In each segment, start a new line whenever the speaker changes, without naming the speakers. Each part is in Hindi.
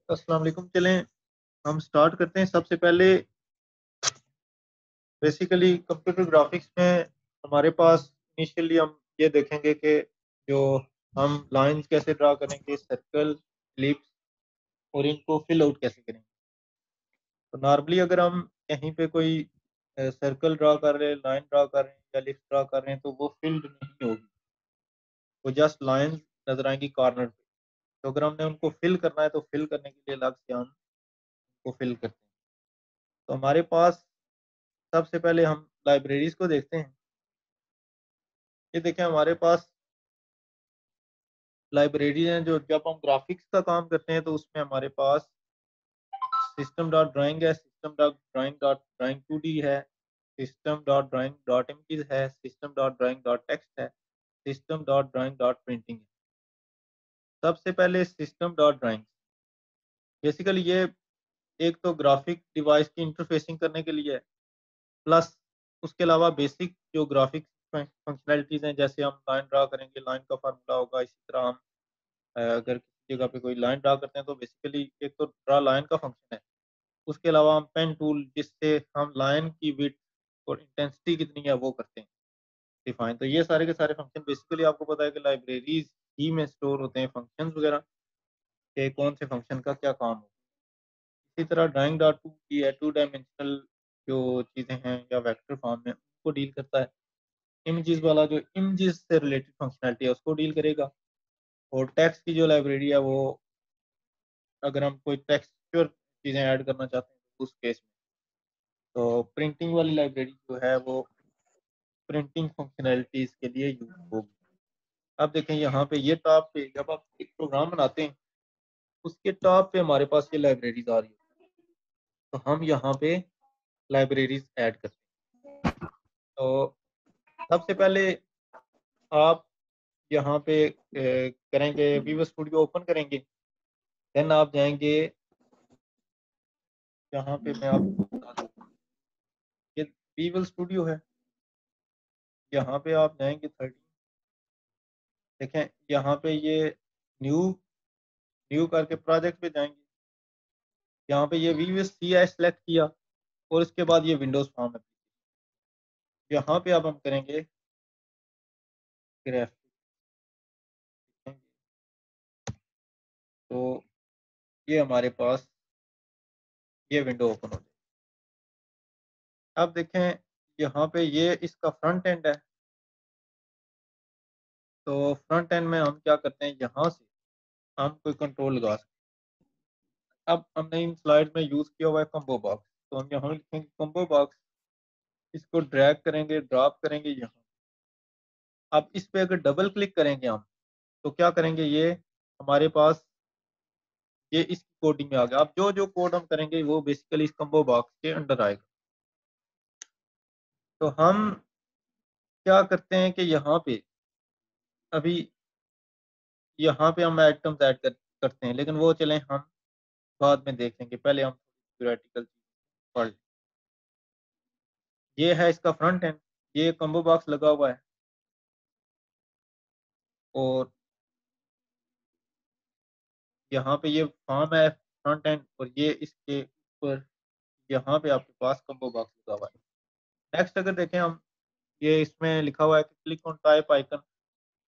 अस्सलाम वालेकुम। चलें हम स्टार्ट करते हैं। सबसे पहले बेसिकली कंप्यूटर ग्राफिक्स में हमारे पास इनिशियली हम ये देखेंगे कि जो हम लाइंस कैसे ड्रा करेंगे, सर्कल, एलिप्स और इनको फिल आउट कैसे करेंगे। तो नॉर्मली अगर हम कहीं पे कोई सर्कल ड्रा कर रहे हैं, लाइन ड्रा कर रहे हैं या एलिप्स ड्रा कर रहे हैं तो वो फिल्ड नहीं होगी, वो जस्ट लाइंस नजर आएंगी कॉर्नर पे। तो अगर हमने उनको फिल करना है तो फिल करने के लिए अलग से हम उनको फिल करते हैं। तो हमारे पास सबसे पहले हम लाइब्रेरीज को देखते हैं। ये देखें हमारे पास लाइब्रेरी हैं। जो जब हम ग्राफिक्स का काम करते हैं तो उसमें हमारे पास सिस्टम डॉट ड्राइंग है, system dot drawing dot drawing 2D है, system dot drawing dot images है, system dot drawing dot text है, system dot drawing dot printing है। सबसे पहले सिस्टम डॉट ड्राइंग, बेसिकली ये एक तो ग्राफिक डिवाइस की इंटरफेसिंग करने के लिए है, प्लस उसके अलावा बेसिक जो ग्राफिक फंक्शनैलिटीज़ हैं, जैसे हम लाइन ड्रा करेंगे, लाइन का फार्मूला होगा। इसी तरह हम अगर किसी जगह पे कोई लाइन ड्रा करते हैं तो बेसिकली एक तो ड्रा लाइन का फंक्शन है। उसके अलावा हम पेन टूल, जिससे हम लाइन की विड्थ और इंटेंसिटी कितनी है वो करते हैं डिफाइन। तो ये सारे के सारे फंक्शन बेसिकली आपको पता है कि लाइब्रेरीज ही में स्टोर होते हैं, फंक्शंस वगैरह के कौन से फंक्शन का क्या काम हो। इसी तरह ड्राइंग डॉट टू की है, टू डायमेंशनल जो चीज़ें हैं या वेक्टर फॉर्म में उनको डील करता है। इमेजेस वाला जो इमेजेस से रिलेटेड फंक्शनैलिटी है उसको डील करेगा। और टेक्स्ट की जो लाइब्रेरी है वो, अगर हम कोई टेक्सचर चीज़ें ऐड करना चाहते हैं तो उस केस में। तो प्रिंटिंग वाली लाइब्रेरी जो है वो प्रिंटिंग फंक्शनैलिटीज़ के लिए यूज़ होगी। अब देखें यहाँ पे ये टॉप पे जब आप एक प्रोग्राम बनाते हैं उसके टॉप पे हमारे पास ये लाइब्रेरीज आ रही है। तो हम यहाँ पे लाइब्रेरीज ऐड करते हैं। तो सबसे पहले आप यहाँ पे करेंगे विजुअल स्टूडियो ओपन करेंगे। देन आप जाएंगे, यहाँ पे मैं आपको बता दूँ, ये विजुअल स्टूडियो है। यहाँ पे आप जाएंगे 13, देखें यहाँ पे ये न्यू न्यू करके प्रोजेक्ट पे जाएंगे। यहाँ पे ये वी सी आई सेलेक्ट किया और उसके बाद ये विंडोज फॉर्म है। यहाँ पे अब हम करेंगे ग्राफिक, तो ये हमारे पास ये विंडो ओपन हो जाए। अब देखें यहाँ पे ये इसका फ्रंट एंड है। तो फ्रंट एंड में हम क्या करते हैं, यहाँ से हम कोई कंट्रोल लगा सकते हैं। अब हमने इन स्लाइड में यूज किया हुआ है कम्बो बॉक्स, तो हम यहाँ लिखेंगे कम्बो बॉक्स, इसको ड्रैग करेंगे, ड्रॉप करेंगे यहाँ। अब इस पे अगर डबल क्लिक करेंगे हम तो क्या करेंगे, ये हमारे पास ये इस कोडिंग में आ गया। अब जो जो कोड हम करेंगे वो बेसिकली इस कम्बो बॉक्स के अंडर आएगा। तो हम क्या करते हैं कि यहाँ पे अभी यहाँ पे हम आइटम्स ऐड करते हैं, लेकिन वो चलें हम बाद में देख लेंगे। पहले हम थ्योरेटिकल पढ़ लें। ये है इसका फ्रंट एंड, ये कम्बो बॉक्स लगा हुआ है और यहाँ पे ये फॉर्म है फ्रंट एंड, और ये इसके ऊपर यहाँ पे आपके पास कम्बो बॉक्स लगा हुआ है। नेक्स्ट अगर देखें हम, ये इसमें लिखा हुआ है कि क्लिक ऑन टाइप आइकन।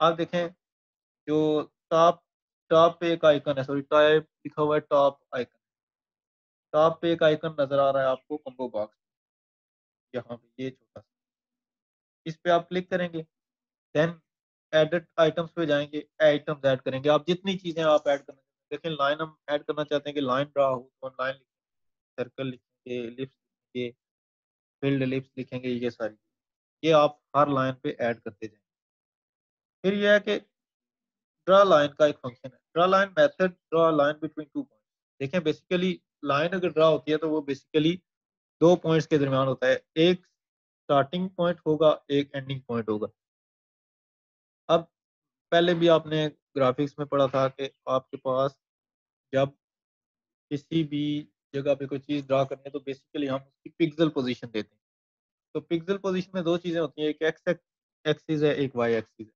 आप देखें जो टॉप टॉप पे एक आइकन है, सॉरी टाइप लिखा हुआ है टॉप आइकन, टॉप पे एक आइकन नजर आ रहा है आपको कम्बो बॉक्स, यहाँ पे ये छोटा सा, इस पे आप क्लिक करेंगे। देन एडिट आइटम्स पे जाएंगे, आइटम्स ऐड करेंगे। आप जितनी चीजें आप ऐड करना चाहते हैं, देखें लाइन हम ऐड करना चाहते हैं कि लाइन ड्रा हो तो हम लाइन लिखेंगे, सर्कल लिखेंगे, एलिप्स लिखेंगे, फील्ड एलिप्स लिखेंगे, ये सारी ये आप हर लाइन पे ऐड करते जाएंगे। फिर यह है कि ड्रा लाइन का एक फंक्शन है, draw line method, draw line between two point. देखें बेसिकली लाइन अगर ड्रा होती है तो वो बेसिकली दो पॉइंट्स के दरमियान होता है, एक स्टार्टिंग पॉइंट होगा, एक एंडिंग पॉइंट होगा। अब पहले भी आपने ग्राफिक्स में पढ़ा था कि आपके पास जब किसी भी जगह पे कोई चीज़ ड्रा करनी है तो बेसिकली हम उसकी पिक्सल पोजीशन देते हैं। तो पिक्सल पोजीशन में दो चीज़ें होती हैं, एक एक्स एक्सिस है, एक वाई एक्सिस है।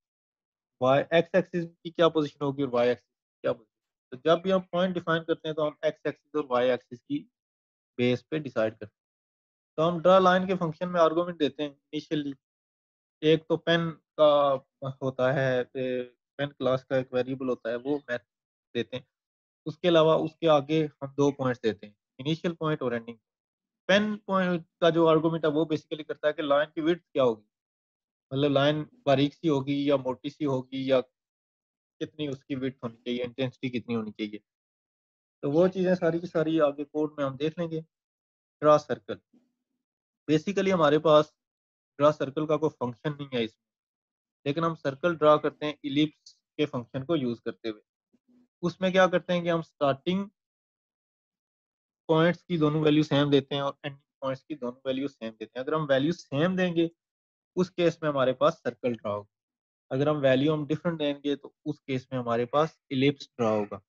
वाई एक्स एक्सिस की क्या पोजीशन होगी और वाई एक्सिस की क्या पोजीशन। तो जब भी हम पॉइंट डिफाइन करते हैं तो हम एक्स एक्सिस और वाई एक्सिस की बेस पे डिसाइड करते हैं। तो हम ड्रा लाइन के फंक्शन में आर्गुमेंट देते हैं इनिशियली। एक तो पेन का होता है, पेन क्लास का एक वेरिएबल होता है, वो मैथ देते हैं। उसके अलावा उसके आगे हम 2 पॉइंट्स देते हैं, इनिशियल पॉइंट और एंडिंग। पेन पॉइंट का जो आर्गुमेंट है वो बेसिकली करता है कि लाइन की विड्थ क्या होगी, मतलब लाइन बारीक सी होगी या मोटी सी होगी, या कितनी उसकी विड्थ होनी चाहिए, इंटेंसिटी कितनी होनी चाहिए। तो वो चीज़ें सारी की सारी आगे कोड में हम देख लेंगे। ड्रा सर्कल, बेसिकली हमारे पास ड्रा सर्कल का कोई फंक्शन नहीं है इसमें, लेकिन हम सर्कल ड्रा करते हैं इलिप्स के फंक्शन को यूज़ करते हुए। उसमें क्या करते हैं कि हम स्टार्टिंग पॉइंट्स की दोनों वैल्यू सेम देते हैं और एंडिंग पॉइंट्स की दोनों वैल्यू सेम देते हैं। अगर हम वैल्यू सेम देंगे, उस केस में हमारे पास सर्कल ड्रा होगा। अगर हम वैल्यू हम डिफरेंट देंगे तो उस केस में हमारे पास इलिप्स ड्रा होगा।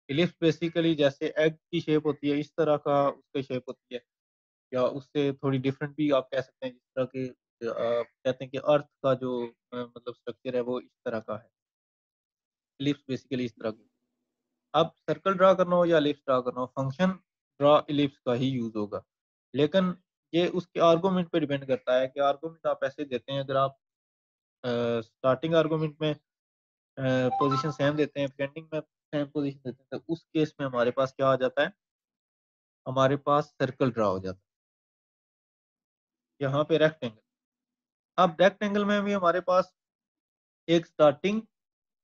इलिप्स बेसिकली जैसे एग की शेप होती है, इस तरह का उसकी शेप होती है, या उससे थोड़ी डिफरेंट भी आप कह सकते हैं, जिस तरह के कहते हैं कि अर्थ का जो मतलब स्ट्रक्चर है वो इस तरह का है। इलिप्स बेसिकली इस तरह की। अब सर्कल ड्रा करना हो या इलिप्स ड्रा करना हो, फंक्शन ड्रा इलिप्स का ही यूज़ होगा। लेकिन ये उसके आर्गुमेंट पे डिपेंड करता है कि आर्गुमेंट आप ऐसे देते हैं, अगर आप स्टार्टिंग आर्गुमेंट में पोज़ीशन सेम देते हैं, एंडिंग में सेम पोज़ीशन देते हैं, तो उस केस में हमारे पास क्या आ जाता है, हमारे पास सर्कल ड्रा हो जाता है। यहाँ पे रेक्टेंगल। अब रेक्टेंगल में भी हमारे पास एक स्टार्टिंग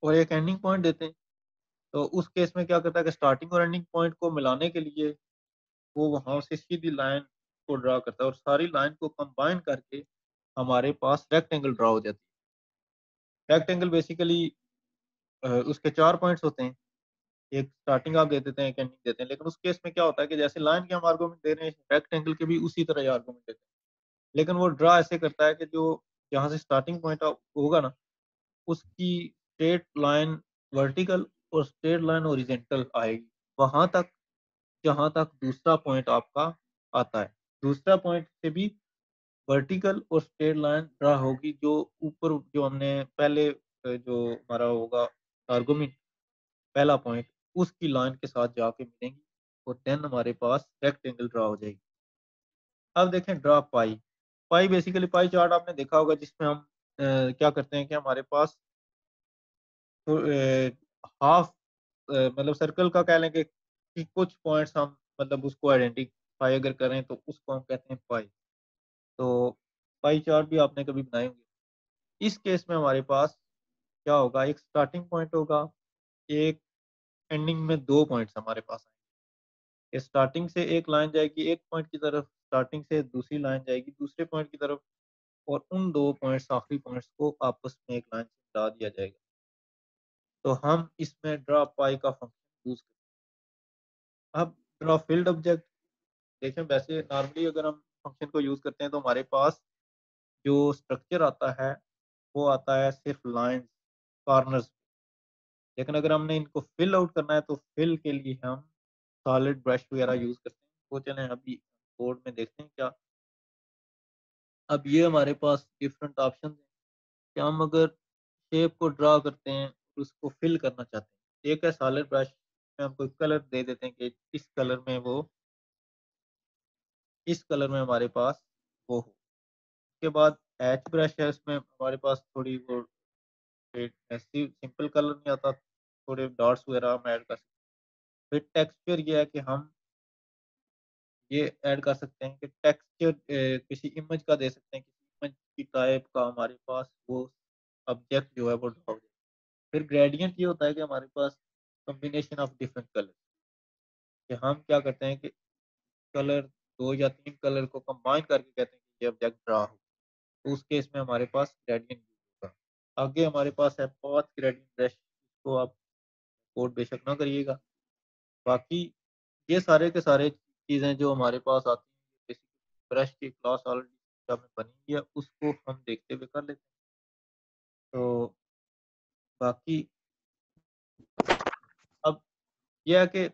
और एक एंडिंग पॉइंट देते हैं। तो उस केस में क्या करता है कि स्टार्टिंग और एंडिंग पॉइंट को मिलाने के लिए वो वहाँ से सीधी लाइन को ड्रा करता है और सारी लाइन को कंबाइन करके हमारे पास रेक्टेंगल ड्रा हो जाती है। रेक्टेंगल बेसिकली उसके 4 पॉइंट्स होते हैं। एक स्टार्टिंग आप दे देते हैं, एक एंडिंग देते हैं। लेकिन उस केस में क्या होता है कि जैसे लाइन के हम आर्गुमेंट दे रहे हैं, रेक्टेंगल के भी उसी तरह ही आर्गुमेंट देते हैं। लेकिन वो ड्रा ऐसे करता है कि जो जहाँ से स्टार्टिंग पॉइंट होगा ना, उसकी स्ट्रेट लाइन वर्टिकल और स्ट्रेट लाइन हॉरिजॉन्टल आएगी, वहाँ तक जहाँ तक दूसरा पॉइंट आपका आता है। दूसरा पॉइंट से भी वर्टिकल और स्ट्रेट लाइन ड्रा होगी, जो ऊपर जो हमने पहले जो हमारा होगा आर्गुमेंट पहला पॉइंट, उसकी लाइन के साथ जाके मिलेंगी और देन हमारे पास रेक्टेंगल ड्रा हो जाएगी। अब देखें ड्रा पाई। पाई बेसिकली पाई चार्ट आपने देखा होगा, जिसमें हम क्या करते हैं कि हमारे पास तो हाफ मतलब सर्कल का कह लें कि कुछ पॉइंट्स हम मतलब उसको आइडेंटिफाई अगर करें तो उसको हम कहते हैं पाई। तो पाई चार्ट भी आपने कभी बनाए होंगे। इस केस में हमारे पास क्या होगा, एक स्टार्टिंग पॉइंट होगा, एक एंडिंग में 2 पॉइंट्स हमारे पास आएँगे। स्टार्टिंग से एक लाइन जाएगी एक पॉइंट की तरफ, स्टार्टिंग से दूसरी लाइन जाएगी दूसरे पॉइंट की तरफ, और उन 2 पॉइंट्स आखिरी पॉइंट्स को आपस में एक लाइन से मिला दिया जाएगा। तो हम इसमें ड्रा पाई का फंक्शन यूज़ करते हैं। अब ड्रा फील्ड ऑब्जेक्ट, देखें वैसे नॉर्मली अगर हम फंक्शन को यूज़ करते हैं तो हमारे पास जो स्ट्रक्चर आता है, वो आता है सिर्फ़ लाइन्स, कॉर्नर्स। लेकिन अगर हमने इनको फिल आउट करना है तो फिल के लिए हम सॉलिड ब्रश वगैरह यूज़ करते हैं। वो चलें अभी कोड में देखते हैं क्या। अब ये हमारे पास डिफरेंट ऑप्शंस हैं कि हम अगर शेप को ड्रा करते हैं, उसको फिल करना चाहते हैं। एक है सॉलिड ब्रश में हम कोई कलर दे देते हैं कि इस कलर में वो इस कलर में हमारे पास वो हो। उसके बाद एच ब्रश है, उसमें हमारे पास थोड़ी वो एक ऐसी सिंपल कलर नहीं आता, थोड़े डॉट्स वगैरह हम ऐड कर सकते हैं। फिर टेक्सचर ये है कि हम ये ऐड कर सकते हैं कि टेक्सचर किसी इमेज का दे सकते हैं, किसी इमेज की टाइप का हमारे पास वो ऑब्जेक्ट जो है वो ड्रा हो जाए। फिर ग्रेडिएंट ये होता है कि हमारे पास कॉम्बिनेशन ऑफ डिफरेंट कलर, कि हम क्या करते हैं कि कलर 2 या 3 कलर को कंबाइन करके कहते हैं कि ये ऑब्जेक्ट ड्रा हो। तो उस केस में हमारे पास ग्रेडिएंट यूज़ होगा। आगे हमारे पास है पाथ ग्रेडिएंट ब्रश, इसको आप कोड बेशक ना करिएगा। बाकी ये सारे के सारे चीज़ें जो हमारे पास आती हैं, बेसिकली ब्रश की क्लास ऑलरेडी सिस्टम में बनी हुई है, उसको हम देखते हुए कर लेते हैं। तो बाकी अब ये है कि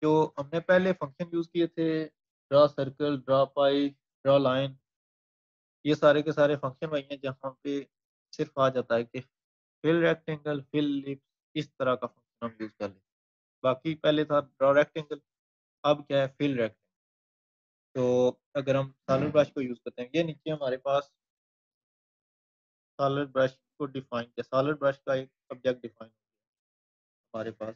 जो हमने पहले फंक्शन यूज़ किए थे, ड्रा सर्कल, ड्रा पाई, ड्रा लाइन, ये सारे के सारे फंक्शन वही हैं जहाँ पे सिर्फ़ आ जाता है कि फिल रेक्टेंगल, फिल इलिप्स, इस तरह का फंक्शन हम यूज़ कर लेते हैं। बाकी पहले था ड्रॉ रेक्टेंगल, अब क्या है फिल रेक्टेंगल। तो अगर हम सॉलिड ब्रश को यूज़ करते हैं, ये नीचे हमारे पास सॉलिड ब्रश को डिफाइन किया, सॉलिड ब्रश का एक ऑब्जेक्ट डिफाइन हमारे पास।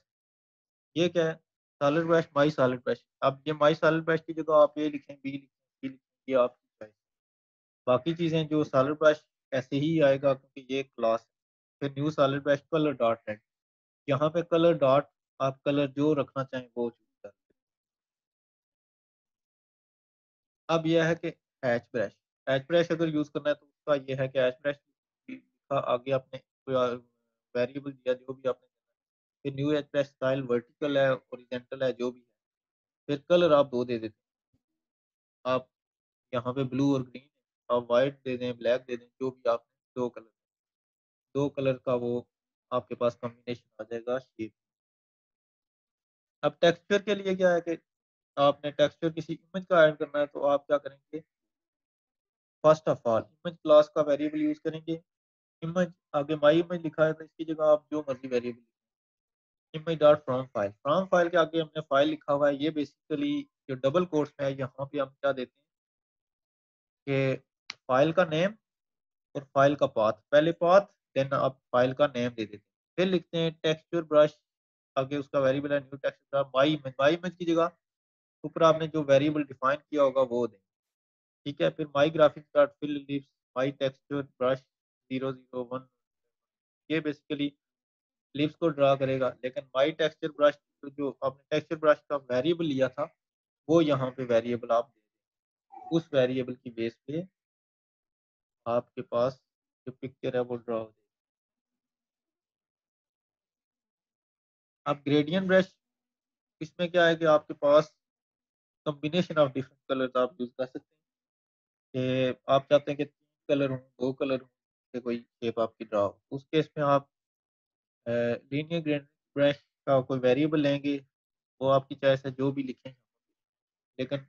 ये क्या है? सॉलिड ब्रश, माई सॉलिड ब्रश। अब ये माई सॉलिड ब्रश की जगह आप ए लिखें, बी लिखें, सी लिखें, ये आपकी चॉइस। बाकी चीज़ें जो सॉलिड ब्रश ऐसे ही आएगा क्योंकि ये क्लास है। फिर new solid brush colour dot red, यहाँ पे कलर डॉट आप कलर जो रखना चाहें वो चूज कर। अब यह है कि हैच ब्रश, हैच ब्रश अगर यूज़ करना है तो उसका ये है कि हैच ब्रश का आगे आपने कोई वेरिएबल दिया जो भी आपने देना है। फिर new hatch brush style vertical है, हॉरिजॉन्टल है, जो भी है। फिर कलर आप 2 दे देते हैं। आप यहाँ पे ब्लू और ग्रीन, आप व्हाइट दे दें, ब्लैक दे दें, जो भी आप 2 कलर का वो आपके पास कॉम्बिनेशन आ जाएगा शेप। अब टेक्सचर के लिए क्या है कि आपने टेक्सचर किसी इमेज का ऐड करना है तो आप क्या करेंगे, first of all image class का वेरिएबल यूज़ करेंगे। इमेज आगे माई इमेज लिखा है तो इसकी जगह आप जो मर्जी variable, image dot from file के आगे हमने फाइल लिखा हुआ है। ये बेसिकली जो डबल कोट्स में है, यहाँ पे हम क्या देते हैं कि फाइल का नेम और फाइल का पाथ, पहले पाथ देन आप फाइल का नेम दे देते हैं। फिर लिखते हैं टेक्सचर ब्रश, आगे उसका वेरिएबल है न्यू टेक्सचर माई इमेज की जगह ऊपर आपने जो वेरिएबल डिफाइन किया होगा वो दें। ठीक है, फिर माई ग्राफिक्स डॉट फिल लिप्स माई टेक्सचर ब्रश 001, ये बेसिकली लिप्स को ड्रा करेगा। लेकिन माई टेक्सचर ब्रश तो जो आपने टेक्सचर ब्रश का वेरिएबल लिया था वो यहाँ पे वेरिएबल आप दे दें। उस वेरिएबल की बेस पे आपके पास जो पिक्चर है वो ड्रा हो जाएगी। अब ग्रेडियंट ब्रश, इसमें क्या है कि आपके पास कॉम्बिनेशन ऑफ डिफरेंट कलर्स आप यूज़ कर सकते हैं कि आप चाहते हैं कि 3 कलर हों, 2 कलर हों, से कोई शेप आपकी ड्रा हो। उस केस में आप लीनियर ग्रेडियंट ब्रश का कोई वेरिएबल लेंगे, वो आपकी चॉइस है जो भी लिखें। लेकिन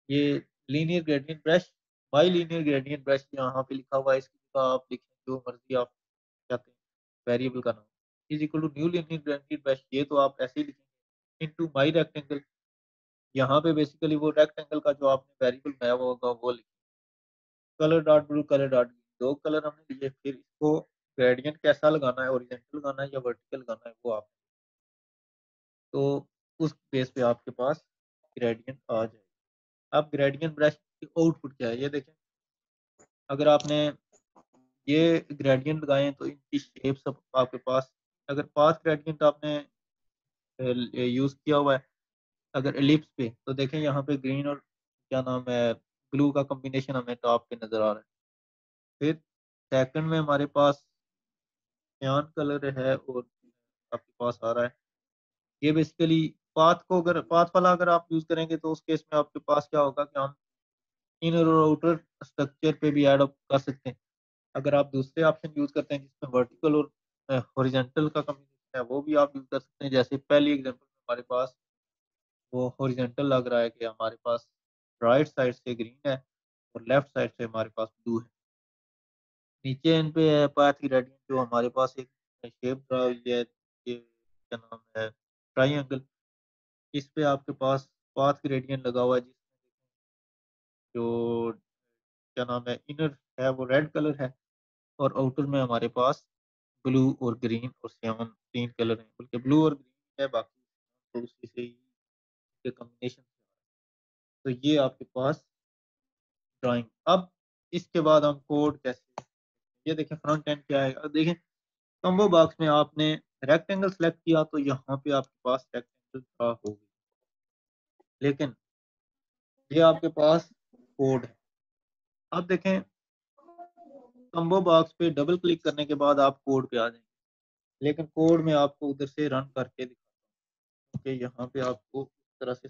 ये linear gradient brush, by linear gradient brush यहाँ पे लिखा हुआ है, इसकी जगह आप लिखें जो मर्जी आप चाहते हैं वेरिएबल का नाम is equal to new linear gradient brush, ये तो आप ऐसे ही लिखेंगे इनटू माई रेक्टेंगल। यहाँ पे बेसिकली वो रेक्टेंगल का जो आपने वेरिएबल बनाया हुआ होगा वो लिखें। Colour dot blue, colour dot green, 2 colour हमने लिए। फिर इसको ग्रेडियंट कैसा लगाना है, हॉरिजॉन्टल लगाना है या वर्टिकल लगाना है, वो आप, तो उस बेस पे आपके पास ग्रेडियंट आ जाए। अब ग्रेडियंट ब्रश की आउटपुट क्या है ये देखें। अगर आपने ये ग्रेडियंट लगाए तो इनकी शेप सब आपके पास, अगर पाथ ग्रेडियंट आपने यूज़ किया हुआ है अगर एलिप्स पे, तो देखें यहाँ पे ग्रीन और क्या नाम है ब्लू का कॉम्बिनेशन हमें टॉप पे नज़र आ रहा है। फिर सेकंड में हमारे पास सियान कलर है और आपके पास आ रहा है। ये बेसिकली पाथ को, अगर पाथ वाला अगर आप यूज़ करेंगे तो उस केस में आपके पास क्या होगा कि हम इनर और आउटर स्ट्रक्चर पे भी ऐड अप कर सकते हैं। अगर आप दूसरे ऑप्शन यूज़ करते हैं जिसमें वर्टिकल और हॉरिजॉन्टल का कॉम्बिनेशन है, वो भी आप यूज़ कर सकते हैं। जैसे पहली एग्जांपल में हमारे पास वो हॉरिजॉन्टल लग रहा है कि हमारे पास राइट साइड से ग्रीन है और लेफ्ट साइड से हमारे पास ब्लू है। नीचे इन पे है पाथ ग्रेडियंट, जो हमारे पास एक शेप ड्रा हुई है, ये क्या नाम है ट्राइएंगल, इस पे आपके पास पाथ ग्रेडियंट लगा हुआ है जिसमें जो क्या नाम है इनर है वो रेड कलर है और आउटर में हमारे पास ब्लू और ग्रीन और सियान 3 कलर हैं, बल्कि ब्लू और ग्रीन है, बाकी तो उसी से ही के कॉम्बिनेशन। तो ये आपके पास ड्राइंग। अब इसके बाद हम कोड कैसे, ये देखें फ्रंट एंड क्या है। अब देखें कॉम्बो बॉक्स में आपने रेक्टेंगल सेलेक्ट किया तो यहाँ पे आपके पास रेक्टेंगल ड्रा होगी, लेकिन ये आपके पास कोड है। अब देखें कॉम्बो बॉक्स पे डबल क्लिक करने के बाद आप कोड पे आ जाएंगे, लेकिन कोड में आपको उधर से रन करके दिखाता हूँ कि यहाँ पे आपको इस तरह से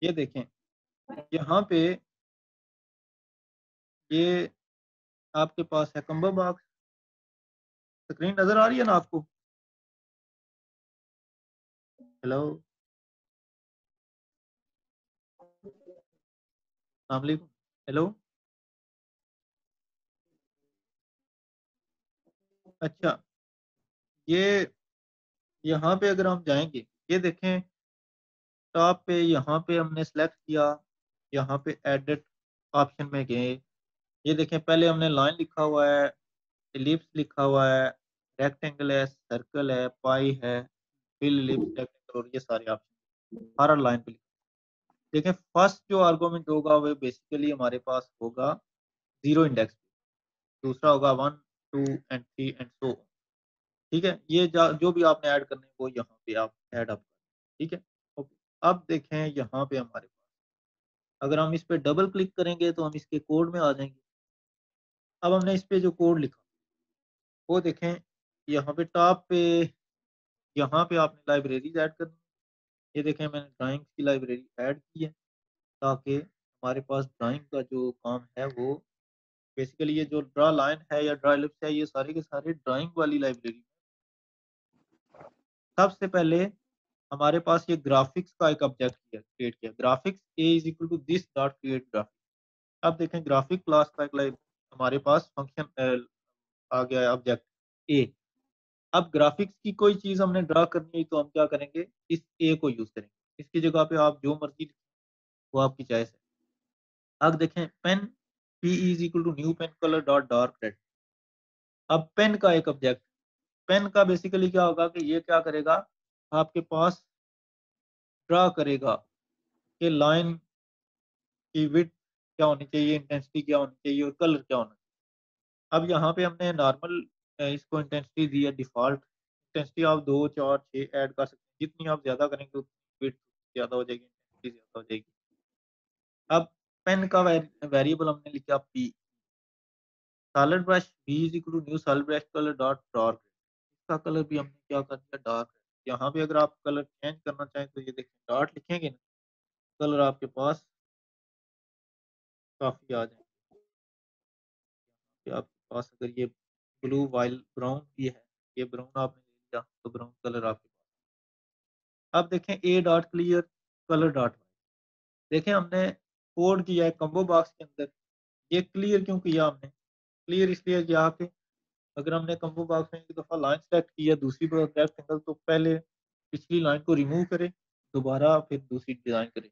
ये देखें यहाँ पे ये आपके पास है कॉम्बो बॉक्स। स्क्रीन नज़र आ रही है ना आपको? हेलो, अस्सलाम वालेकुम। हेलो, अच्छा, ये यहाँ पे अगर हम जाएँगे, ये देखें टॉप पे यहाँ पे हमने सेलेक्ट किया, यहाँ पे एडिट ऑप्शन में गए, ये देखें पहले हमने लाइन लिखा हुआ है, एलिप्स लिखा हुआ है, रेक्टेंगल है, सर्कल है, पाई है, फिल, एलिप्स, रेक्टेंगल और ये सारे ऑप्शन हर लाइन पे देखें फर्स्ट जो आर्गुमेंट होगा वो बेसिकली हमारे पास होगा 0 इंडेक्स, दूसरा होगा 1, 2 एंड 3 एंड सो ऑन। ठीक है? ये जो भी आपने ऐड करने हैं वो यहाँ पे आप ऐड अप ठीक है? ओके। अब देखें यहाँ पे हमारे पास अगर हम इस पे डबल क्लिक करेंगे तो हम इसके कोड में आ जाएँगे। अब हमने इस पे जो कोड लिखा वो देखें यहाँ पे टॉप पे यहाँ पे आपने लाइब्रेरीज़ ऐड करनी है। ये देखें मैंने ड्राइंग्स की लाइब्रेरी ऐड की है ताकि हमारे पास ड्राइंग का जो काम है वो बेसिकली ये जो ड्रा लाइन है या ड्रा एलिप्स है ये सारे के सारे ड्राइंग वाली लाइब्रेरी। सबसे पहले हमारे पास ये ग्राफिक्स का एक ऑब्जेक्ट किया क्रिएट किया graphics A is equal to this dot create graphic. अब देखें ग्राफिक क्लास का एक हमारे पास फंक्शन आ गया है ऑब्जेक्ट ए। अब ग्राफिक्स की कोई चीज हमने ड्रा करनी है तो हम क्या करेंगे इस ए को यूज करेंगे। इसकी जगह पे आप जो मर्जी लिखें, वो आपकी चॉइस है। अब देखें pen P is equal to new pen colour dot dark red. अब पेन का एक ऑब्जेक्ट पेन का बेसिकली क्या होगा कि ये क्या करेगा आपके पास ड्रा करेगा कि लाइन की विड्थ क्या होनी चाहिए, इंटेंसिटी क्या होनी चाहिए और कलर क्या होना चाहिए। अब यहाँ पे हमने नॉर्मल इसको इंटेंसिटी दी है डिफ़ॉल्ट। इंटेंसिटी आप 2, 4, 6 ऐड कर सकते हैं। जितनी आप ज़्यादा करेंगे उतनी विड्थ ज़्यादा हो जाएगी, इंटेंसिटी ज़्यादा हो जाएगी। अब पेन का वेरिएबल हमने लिखा P. Solid brush B is equal to new solid brush colour dot dark. इसका कलर भी हमने क्या कर दिया डार्क। यहाँ पे अगर आप कलर चेंज करना चाहें तो ये देखिए डॉट लिखेंगे ना, कलर आपके पास काफ़ी आ जाएँगे। कि आपके पास अगर ये ब्लू वाइल ब्राउन भी है, ये ब्राउन आपने ले लिया तो ब्राउन कलर आपके पास। अब देखें A dot clear colour dot देखें हमने कोड किया है कॉम्बो बॉक्स के अंदर। ये क्लियर क्यों किया हमने? क्लियर इसलिए किया कि अगर हमने कॉम्बो बॉक्स में एक दफ़ा लाइन सेलेक्ट की है दूसरी बार रेक्टेंगल तो पहले पिछली लाइन को रिमूव करें, दोबारा फिर दूसरी डिज़ाइन करें।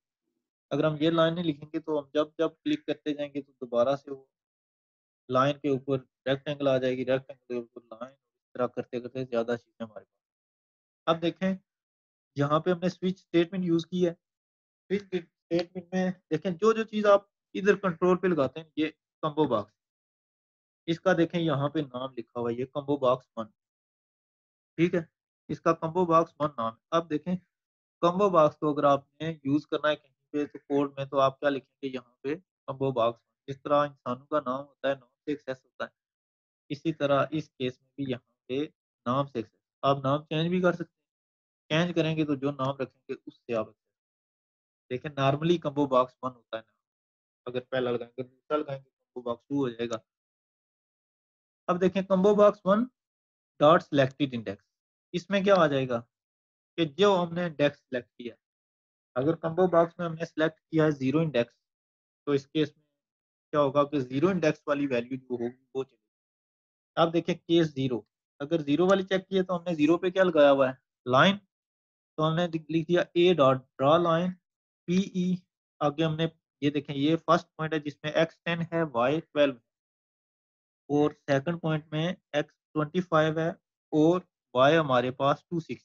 अगर हम ये लाइन नहीं लिखेंगे तो हम जब-जब क्लिक करते जाएँगे तो दोबारा से वो लाइन के ऊपर रेक्टेंगल आ जाएगी, रेक्टेंगल के ऊपर लाइन, इस तरह करते-करते ज़्यादा चीज़ें हमारे पास। अब देखें, यहाँ पे हमने स्विच स्टेटमेंट यूज़ की है। स्विच स्टेटमेंट में देखें जो-जो चीज़ आप इधर कंट्रोल पे लगाते हैं, ये कॉम्बो बॉक्स, इसका देखें यहाँ पे नाम लिखा हुआ है, ये कॉम्बो बॉक्स 1 ठीक है? इसका कॉम्बो बॉक्स 1 नाम है। अब देखें, कॉम्बो बॉक्स को अगर आपने यूज़ करना है कहीं पे तो कोड में तो आप क्या लिखेंगे यहाँ पे कॉम्बो बॉक्स। जिस तरह इंसानों का नाम होता है, नाम से एक्सेस होता है। इसी तरह इस केस में भी यहाँ पे नाम से एक्सेस आप नाम चेंज भी कर सकते हैं। चेंज करेंगे तो जो नाम रखेंगे उससे आप देखें नॉर्मली कॉम्बो बॉक्स 1 होता है ना, अगर पहला लगाएँगे दूसरा लगाएँगे कॉम्बो बॉक्स 2 हो जाएगा। अब देखें combo box 1 dot selected index इसमें क्या आ जाएगा कि जो हमने इंडेक्स सेलेक्ट किया है, अगर कॉम्बो बॉक्स में हमने सेलेक्ट किया है 0 इंडेक्स तो इस केस में क्या होगा कि 0 इंडेक्स वाली वैल्यू जो होगी वो चलेगी। अब देखें केस 0 अगर 0 वाली चेक की है तो हमने 0 पे क्या लगाया हुआ है लाइन। तो हमने लिख दिया A dot draw line PE. आगे हमने ये देखें ये फर्स्ट पॉइंट है जिसमें एक्स 10 है वाई 12 और सेकंड पॉइंट में एक्स 25 है और वाई हमारे पास 260।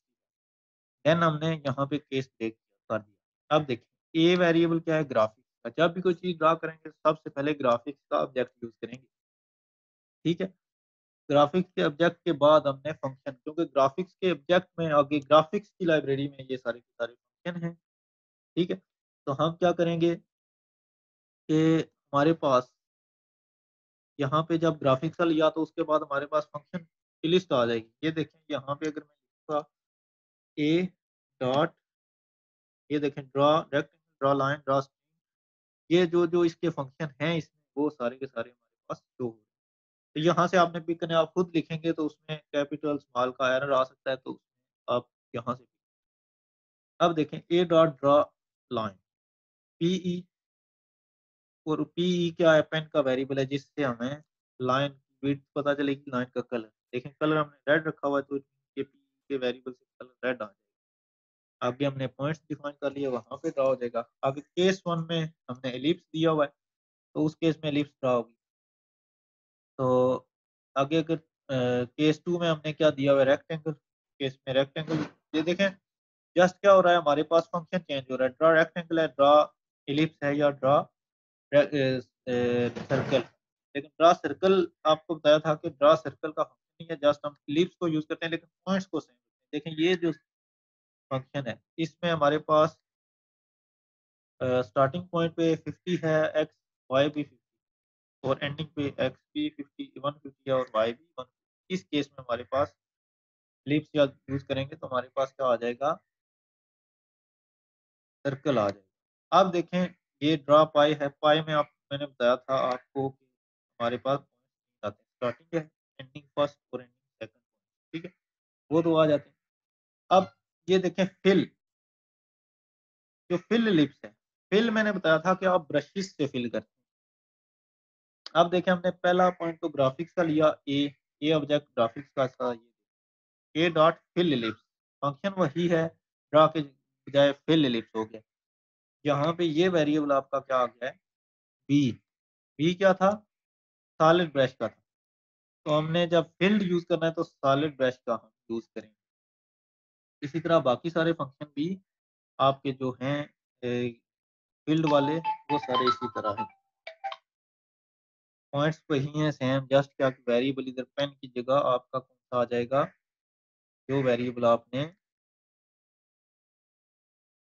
देन हमने यहाँ पे केस ब्रेक कर दिया। अब देखिए ए वेरिएबल क्या है ग्राफिक्स का। जब भी कोई चीज ड्रा करेंगे तो सबसे पहले ग्राफिक्स का ऑब्जेक्ट यूज करेंगे। ठीक है? ग्राफिक्स के ऑब्जेक्ट के बाद हमने फंक्शन क्योंकि ग्राफिक्स के ऑब्जेक्ट में आगे ग्राफिक्स की लाइब्रेरी में ये सारे के सारे फंक्शन हैं। ठीक है? तो हम क्या करेंगे कि हमारे पास यहाँ पे जब ग्राफिक्स का लिया तो उसके बाद हमारे पास फंक्शन की लिस्ट आ जाएगी। ये देखें यहाँ पे अगर मैं लिखूँगा ए डॉट ये देखें draw rectangle, draw line, draw string ये जो-जो इसके फंक्शन हैं इसमें वो सारे के सारे हमारे पास शो हो रहे हैं। तो यहाँ से आपने पिक करना है, आप खुद लिखेंगे तो उसमें कैपिटल स्मॉल का एरर आ सकता है, तो आप यहाँ से अब देखें A dot draw line PE, और पीई क्या है, पेन का वेरिएबल है जिससे हमें लाइन की विड्थ पता चलेगी, लाइन का कलर। देखें कलर हमने रेड रखा हुआ है तो ये पी के वेरिएबल से कलर रेड आ जाएगा। आगे हमने पॉइंट्स डिफाइन कर लिए, वहां पे ड्रा हो जाएगा। आगे केस 1 में हमने एलिप्स दिया हुआ है तो उस केस में एलिप्स ड्रा होगी। तो आगे अगर केस 2 में हमने क्या दिया हुआ है, रेक्टेंगल, केस में रेक्टेंगल। ये देखें जस्ट क्या हो रहा है, हमारे पास फंक्शन चेंज हो रहा है, ड्रा रेक्टेंगल है, ड्रा एलिप्स है, या ड्रा सर्कल। लेकिन ड्रा सर्कल आपको बताया था कि ड्रा सर्कल का फंक्शन नहीं है, जस्ट हम एलिप्स को यूज करते हैं लेकिन पॉइंट्स को सेम। देखें ये जो फंक्शन है इसमें हमारे पास स्टार्टिंग पॉइंट पे 50 है, एक्स वाई भी 50, और एंडिंग पे एक्स भी 50 150 है और वाई भी 150। इस केस में हमारे पास एलिप्स या यूज करेंगे तो हमारे पास क्या आ जाएगा, सर्कल आ जाएगा। अब देखें ये ड्रा पाई है, पाई में आप मैंने बताया था आपको कि हमारे पास पॉइंट्स आते हैं, स्टार्टिंग है, एंडिंग फर्स्ट और एंडिंग सेकंड, ठीक है, वो तो आ जाते हैं। अब ये देखें फिल, जो फिल एलिप्स है, फिल मैंने बताया था कि आप ब्रशिस से फिल करते हैं। अब देखें हमने पहला पॉइंट तो ग्राफिक्स का लिया, ए ऑब्जेक्ट ग्राफिक्स का था, ये A dot fill ellipse function वही है, ड्रा के बजाय फिल एलिप्स हो गया। यहाँ पे ये वेरिएबल आपका क्या आ गया है, बी। बी क्या था, सॉलिड ब्रश का था, तो हमने जब फिल्ड यूज करना है तो सॉलिड ब्रश का हम यूज करेंगे। इसी तरह बाकी सारे फंक्शन भी आपके जो हैं फील्ड वाले, वो सारे इसी तरह हैं। पॉइंट्स वही हैं सेम, जस्ट क्या वेरिएबल इधर पेन की जगह आपका कौन सा आ जाएगा, जो वेरिएबल आपने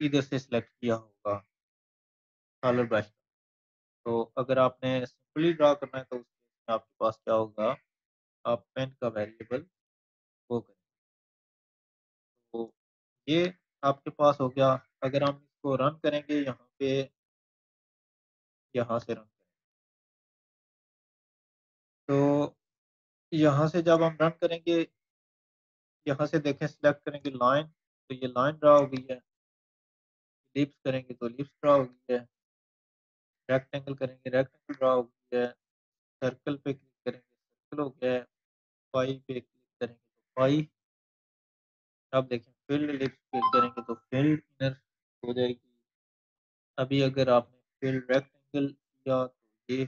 इधर से सिलेक्ट किया होगा, सॉलिड ब्रश। तो अगर आपने सिंपली ड्रा करना है तो उसमें आपके पास क्या होगा, आप पेन का वेरिएबल वो करें। तो ये आपके पास हो गया। अगर हम इसको रन करेंगे यहाँ पे, यहाँ से रन करें तो यहाँ से जब हम रन करेंगे, यहाँ से देखें सिलेक्ट करेंगे लाइन, तो ये लाइन ड्रा हो गई है। लिप्स करेंगे तो लिप्स ड्रा हो गई है। रेक्टेंगल करेंगे, रेक्टेंगल ड्रा हो गई है। सर्कल पे क्लिक करेंगे, सर्कल हो गया है। पाई पे क्लिक करेंगे तो पाई। अब देखें फिल्ड लिप्स पे करेंगे तो फिल्ड इनर हो जाएगी। अभी अगर आपने फिल्ड रेक्टेंगल किया तो ये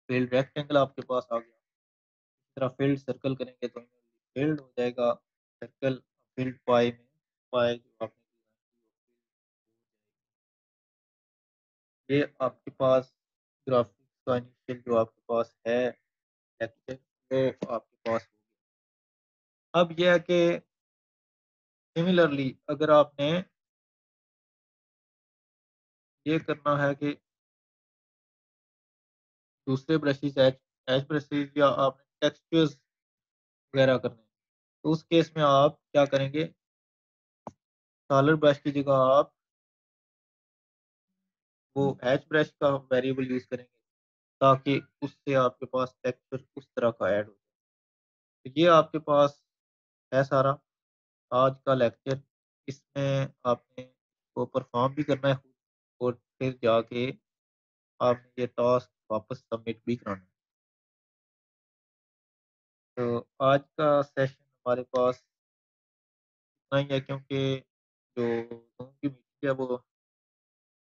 फील्ड रेक्टेंगल आपके पास आ गया। इस तरह फील्ड सर्कल करेंगे तो फील्ड हो जाएगा सर्कल। फील्ड पाई में पाई जो आपने ये आपके पास ग्राफिक्स का इनिशियल जो आपके पास है लेक्चर, वो आपके पास हो गया। अब यह है कि सिमिलरली अगर आपने ये करना है कि दूसरे ब्रशेस एच एच ब्रशेस या आपने टेक्सचर्स वगैरह करने हैं, तो उस केस में आप क्या करेंगे, सॉलिड ब्रश की जगह आप वो एच ब्रश का वेरिएबल यूज करेंगे ताकि उससे आपके पास टेक्सचर उस तरह का ऐड हो जाए। तो ये आपके पास है सारा आज का लेक्चर। इसमें आपने को परफॉर्म भी करना है और फिर जाके आपने ये टास्क वापस सबमिट भी कराना है। तो आज का सेशन हमारे पास इतना ही है, क्योंकि जो जूम की मीटिंग है वो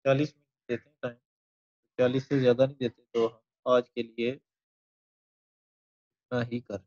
40 मिनट देते हैं टाइम, 40 से ज़्यादा नहीं देते, तो हम आज के लिए इतना ही कर